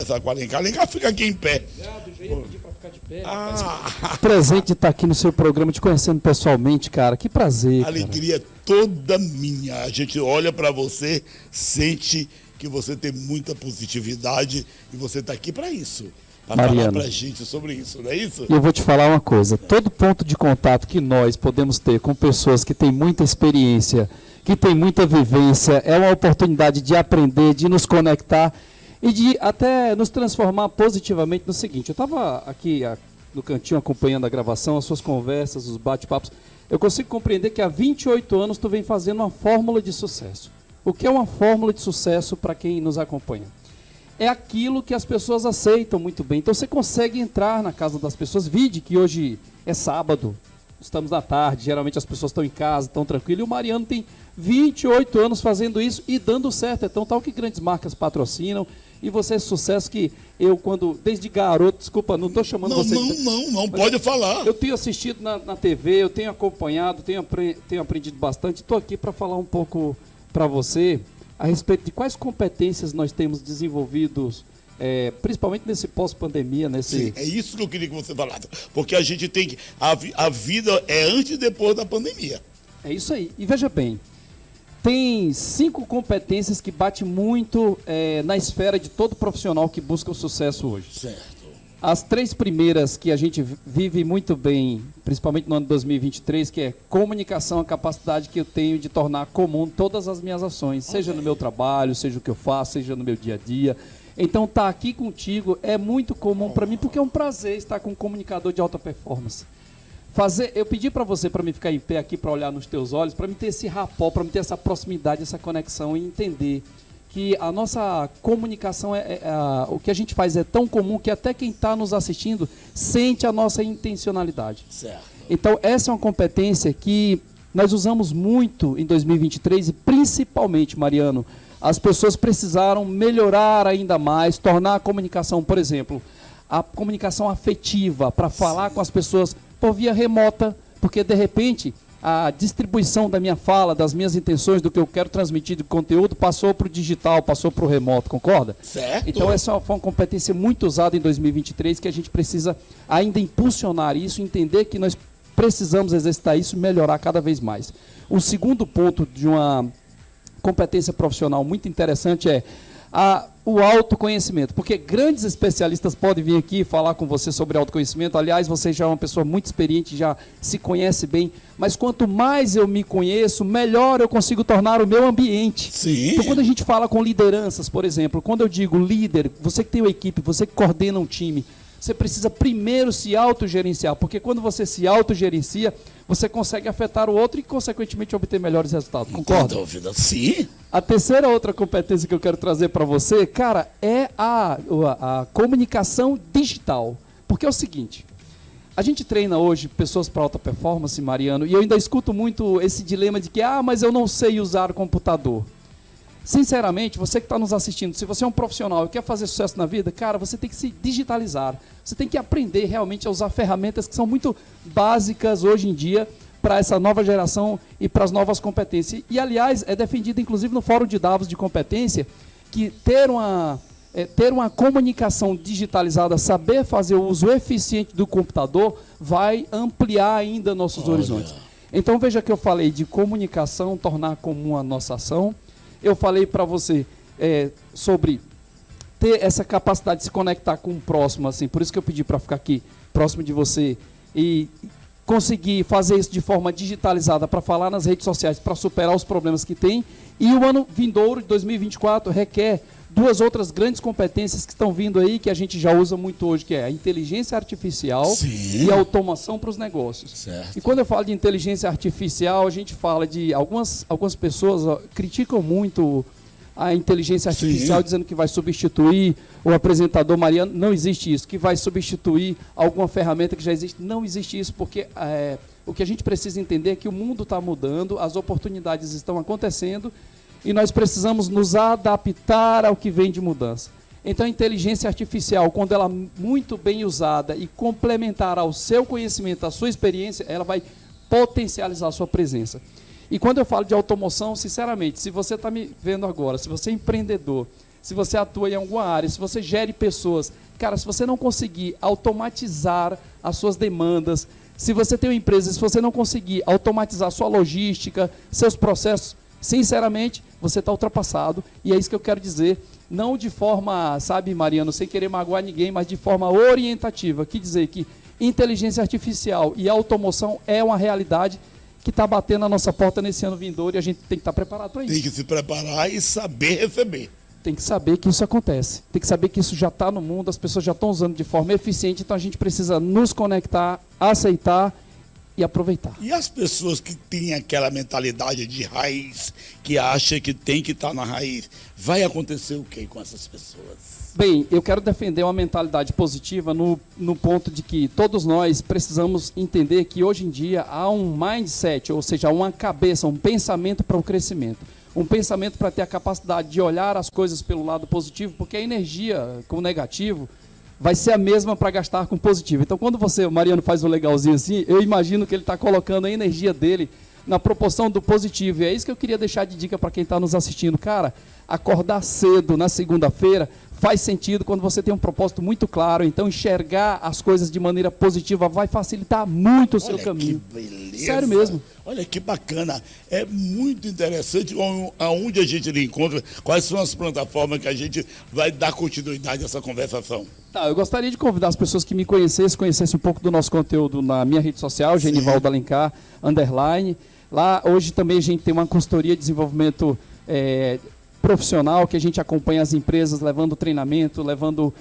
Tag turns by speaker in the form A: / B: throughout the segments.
A: conversar com a Alencar. Alencar, fica aqui em pé.
B: Obrigado, já ia pedir para ficar de pé.
C: Prazer de estar aqui no seu programa, te conhecendo pessoalmente, cara. Que prazer.
A: Alegria é toda minha. A gente olha para você, sente que você tem muita positividade e você está aqui para isso. Para falar para a gente sobre isso, não é isso?
C: E eu vou te falar uma coisa. Todo ponto de contato que nós podemos ter com pessoas que têm muita experiência, que têm muita vivência, é uma oportunidade de aprender, de nos conectar e de até nos transformar positivamente no seguinte. Eu estava aqui no cantinho acompanhando a gravação, as suas conversas, os bate-papos. Eu consigo compreender que há 28 anos tu vem fazendo uma fórmula de sucesso. O que é uma fórmula de sucesso para quem nos acompanha? É aquilo que as pessoas aceitam muito bem. Então você consegue entrar na casa das pessoas. Vide que hoje é sábado, estamos na tarde, geralmente as pessoas estão em casa, estão tranquilas. E o Mariano tem 28 anos fazendo isso e dando certo. É tão tal que grandes marcas patrocinam. E você é sucesso que eu, desde garoto, desculpa, não estou chamando você...
A: Não, pode falar.
C: Eu tenho assistido na TV, eu tenho acompanhado, tenho aprendido bastante. Estou aqui para falar um pouco para você a respeito de quais competências nós temos desenvolvidos, principalmente nesse pós-pandemia.
A: Sim, é isso que eu queria que você falasse. Porque a gente tem que... A vida é antes e depois da pandemia.
C: É isso aí. E veja bem, tem 5 competências que batem muito na esfera de todo profissional que busca o sucesso hoje.
A: Certo.
C: As 3 primeiras que a gente vive muito bem, principalmente no ano de 2023, que é comunicação, a capacidade que eu tenho de tornar comum todas as minhas ações, seja no meu trabalho, seja o que eu faço, seja no meu dia a dia. Então, estar aqui contigo é muito comum para mim, porque é um prazer estar com um comunicador de alta performance. Eu pedi para você, para me ficar em pé aqui, para olhar nos teus olhos, para me ter esse rapport, para me ter essa proximidade, essa conexão e entender que a nossa comunicação, o que a gente faz é tão comum que até quem está nos assistindo sente a nossa intencionalidade.
A: Certo.
C: Então, essa é uma competência que nós usamos muito em 2023 e principalmente, Mariano, as pessoas precisaram melhorar ainda mais, tornar a comunicação, por exemplo, a comunicação afetiva, para falar com as pessoas por via remota, porque de repente a distribuição da minha fala, das minhas intenções, do que eu quero transmitir de conteúdo, passou para o digital, passou para o remoto, concorda?
A: Certo.
C: Então essa foi uma competência muito usada em 2023, que a gente precisa ainda impulsionar isso, entender que nós precisamos exercitar isso e melhorar cada vez mais. O segundo ponto de uma competência profissional muito interessante é o autoconhecimento, porque grandes especialistas podem vir aqui falar com você sobre autoconhecimento. Aliás, você já é uma pessoa muito experiente, já se conhece bem, mas quanto mais eu me conheço, melhor eu consigo tornar o meu ambiente.
A: Sim.
C: Então, quando a gente fala com lideranças, por exemplo, quando eu digo líder, você que tem uma equipe, você que coordena um time, você precisa primeiro se autogerenciar, porque quando você se autogerencia, você consegue afetar o outro e, consequentemente, obter melhores resultados. Concorda?
A: Sem dúvida, sim.
C: A terceira outra competência que eu quero trazer para você, cara, é a comunicação digital. Porque é o seguinte, a gente treina hoje pessoas para alta performance, Mariano, e eu ainda escuto muito esse dilema de que, mas eu não sei usar o computador. Sinceramente, você que está nos assistindo, se você é um profissional e quer fazer sucesso na vida, cara, você tem que se digitalizar. Você tem que aprender realmente a usar ferramentas que são muito básicas hoje em dia para essa nova geração e para as novas competências. E, aliás, é defendido, inclusive, no Fórum de Davos de Competência, que ter uma comunicação digitalizada, saber fazer o uso eficiente do computador, vai ampliar ainda nossos horizontes. Então, veja que eu falei de comunicação, tornar comum a nossa ação. Eu falei para você sobre ter essa capacidade de se conectar com o próximo, assim, por isso que eu pedi para ficar aqui próximo de você e conseguir fazer isso de forma digitalizada para falar nas redes sociais, para superar os problemas que tem. E o ano vindouro de 2024 requer 2 outras grandes competências que estão vindo aí, que a gente já usa muito hoje, que é a inteligência artificial.
A: Sim.
C: E a automação para os negócios.
A: Certo.
C: E quando eu falo de inteligência artificial, a gente fala de algumas pessoas criticam muito a inteligência artificial, sim, dizendo que vai substituir o apresentador Mariano. Não existe isso, que vai substituir alguma ferramenta que já existe. Não existe isso, porque o que a gente precisa entender é que o mundo está mudando, as oportunidades estão acontecendo e nós precisamos nos adaptar ao que vem de mudança. Então, a inteligência artificial, quando ela é muito bem usada e complementar ao seu conhecimento, à sua experiência, ela vai potencializar a sua presença. E quando eu falo de automoção, sinceramente, se você está me vendo agora, se você é empreendedor, se você atua em alguma área, se você gere pessoas, cara, se você não conseguir automatizar as suas demandas, se você tem uma empresa, se você não conseguir automatizar sua logística, seus processos, sinceramente, você está ultrapassado. E é isso que eu quero dizer, não de forma, sabe, Mariano, sem querer magoar ninguém, mas de forma orientativa. Quer dizer que inteligência artificial e automoção é uma realidade que está batendo na nossa porta nesse ano vindouro e a gente tem que estar preparado para isso.
A: Tem que se preparar e saber receber.
C: Tem que saber que isso acontece. Tem que saber que isso já está no mundo, as pessoas já estão usando de forma eficiente, então a gente precisa nos conectar, aceitar e aproveitar.
A: E as pessoas que têm aquela mentalidade de raiz, que acham que tem que estar na raiz, vai acontecer o que com essas pessoas?
C: Bem, eu quero defender uma mentalidade positiva no ponto de que todos nós precisamos entender que hoje em dia há um mindset, ou seja, uma cabeça, um pensamento para o crescimento. Um pensamento para ter a capacidade de olhar as coisas pelo lado positivo, porque a energia com o negativo vai ser a mesma para gastar com positivo. Então, quando o Mariano faz um legalzinho assim, eu imagino que ele está colocando a energia dele na proporção do positivo. E é isso que eu queria deixar de dica para quem está nos assistindo. Cara, acordar cedo na segunda-feira faz sentido quando você tem um propósito muito claro. Então, enxergar as coisas de maneira positiva vai facilitar muito o seu caminho.
A: Que beleza.
C: Sério mesmo.
A: Olha que bacana. É muito interessante aonde a gente lhe encontra, quais são as plataformas que a gente vai dar continuidade a essa conversação.
C: Tá, eu gostaria de convidar as pessoas que me conhecessem um pouco do nosso conteúdo na minha rede social, Genivaldo Alencar, _. Lá, hoje também a gente tem uma consultoria de desenvolvimento profissional, que a gente acompanha as empresas, levando treinamento, levando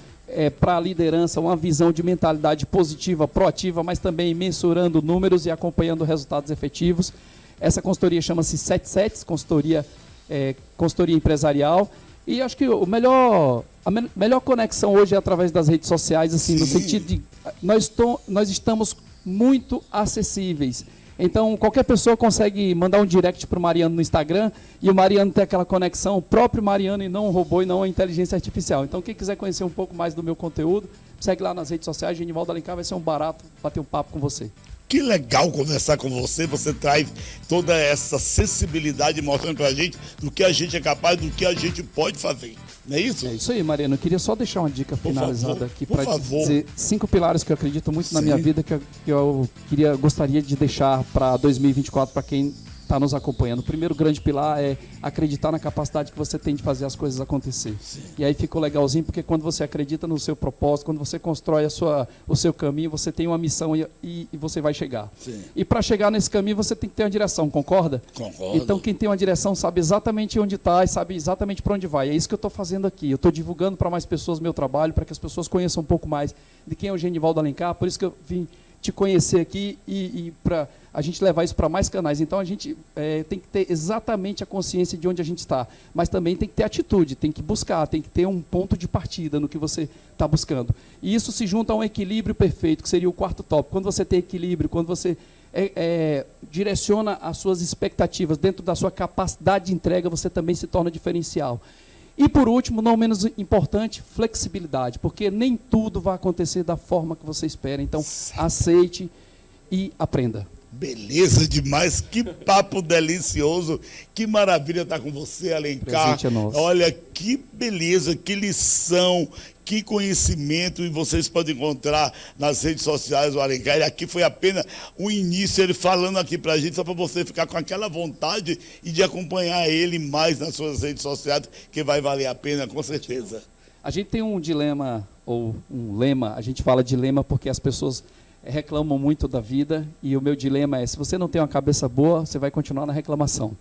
C: para a liderança uma visão de mentalidade positiva, proativa, mas também mensurando números e acompanhando resultados efetivos. Essa consultoria chama-se 77, consultoria empresarial. E acho que a melhor conexão hoje é através das redes sociais, assim, no sentido de nós estamos muito acessíveis. Então, qualquer pessoa consegue mandar um direct para o Mariano no Instagram e o Mariano tem aquela conexão, o próprio Mariano e não um robô e não a inteligência artificial. Então, quem quiser conhecer um pouco mais do meu conteúdo, segue lá nas redes sociais, Genivaldo Alencar, vai ser um barato bater um papo com você.
A: Que legal conversar com você, você traz toda essa sensibilidade mostrando pra gente do que a gente é capaz, do que a gente pode fazer. Não é isso?
C: É isso aí, Mariano. Eu queria só deixar uma dica finalizada aqui para dizer 5 pilares que eu acredito muito na minha vida que eu gostaria de deixar para 2024 para quem está nos acompanhando. O primeiro grande pilar é acreditar na capacidade que você tem de fazer as coisas acontecer. Sim. E aí ficou legalzinho, porque quando você acredita no seu propósito, quando você constrói o seu caminho, você tem uma missão e você vai chegar. Sim. E para chegar nesse caminho, você tem que ter uma direção, concorda?
A: Concordo.
C: Então, quem tem uma direção sabe exatamente onde está e sabe exatamente para onde vai. É isso que eu estou fazendo aqui. Eu estou divulgando para mais pessoas o meu trabalho, para que as pessoas conheçam um pouco mais de quem é o Genivaldo Alencar. Por isso que eu vim te conhecer aqui e para a gente levar isso para mais canais. Então, a gente tem que ter exatamente a consciência de onde a gente está, mas também tem que ter atitude, tem que buscar, tem que ter um ponto de partida no que você está buscando. E isso se junta a um equilíbrio perfeito, que seria o quarto tópico. Quando você tem equilíbrio, quando você direciona as suas expectativas dentro da sua capacidade de entrega, você também se torna diferencial. E, por último, não menos importante, flexibilidade, porque nem tudo vai acontecer da forma que você espera. Então, aceite e aprenda.
A: Beleza demais, que papo delicioso, que maravilha estar com você, Alencar.
C: Presente é nosso.
A: Olha, que beleza, que lição, que conhecimento, e vocês podem encontrar nas redes sociais o Alencar. E aqui foi apenas o início, ele falando aqui pra gente, só para você ficar com aquela vontade e de acompanhar ele mais nas suas redes sociais, que vai valer a pena, com certeza.
C: A gente tem um dilema, ou um lema, a gente fala dilema porque as pessoas reclamam muito da vida, e o meu dilema é, se você não tem uma cabeça boa, você vai continuar na reclamação.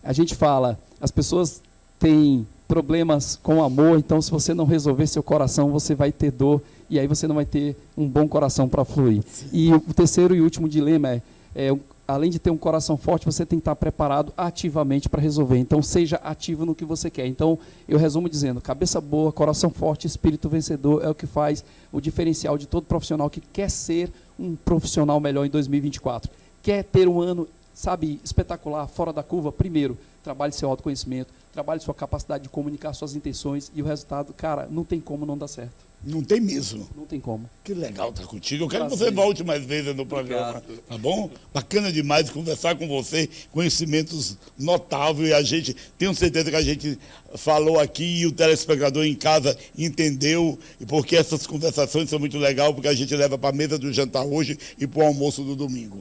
C: A gente fala, as pessoas têm problemas com amor, então se você não resolver seu coração, você vai ter dor, e aí você não vai ter um bom coração para fluir. Sim. E o terceiro e último dilema além de ter um coração forte, você tem que estar preparado ativamente para resolver. Então, seja ativo no que você quer. Então, eu resumo dizendo, cabeça boa, coração forte, espírito vencedor é o que faz o diferencial de todo profissional que quer ser um profissional melhor em 2024. Quer ter um ano, espetacular, fora da curva? Primeiro, trabalhe seu autoconhecimento, trabalhe sua capacidade de comunicar suas intenções, e o resultado, cara, não tem como não dar certo.
A: Não tem mesmo.
C: Não tem como.
A: Que legal estar contigo. Eu quero que
C: Prazer.
A: você volte mais vezes no programa,
C: Obrigado.
A: tá bom? Bacana demais conversar com você, conhecimentos notáveis. E a gente, tenho certeza que a gente falou aqui e o telespectador em casa entendeu, e porque essas conversações são muito legais, porque a gente leva para a mesa do jantar hoje e para o almoço do domingo.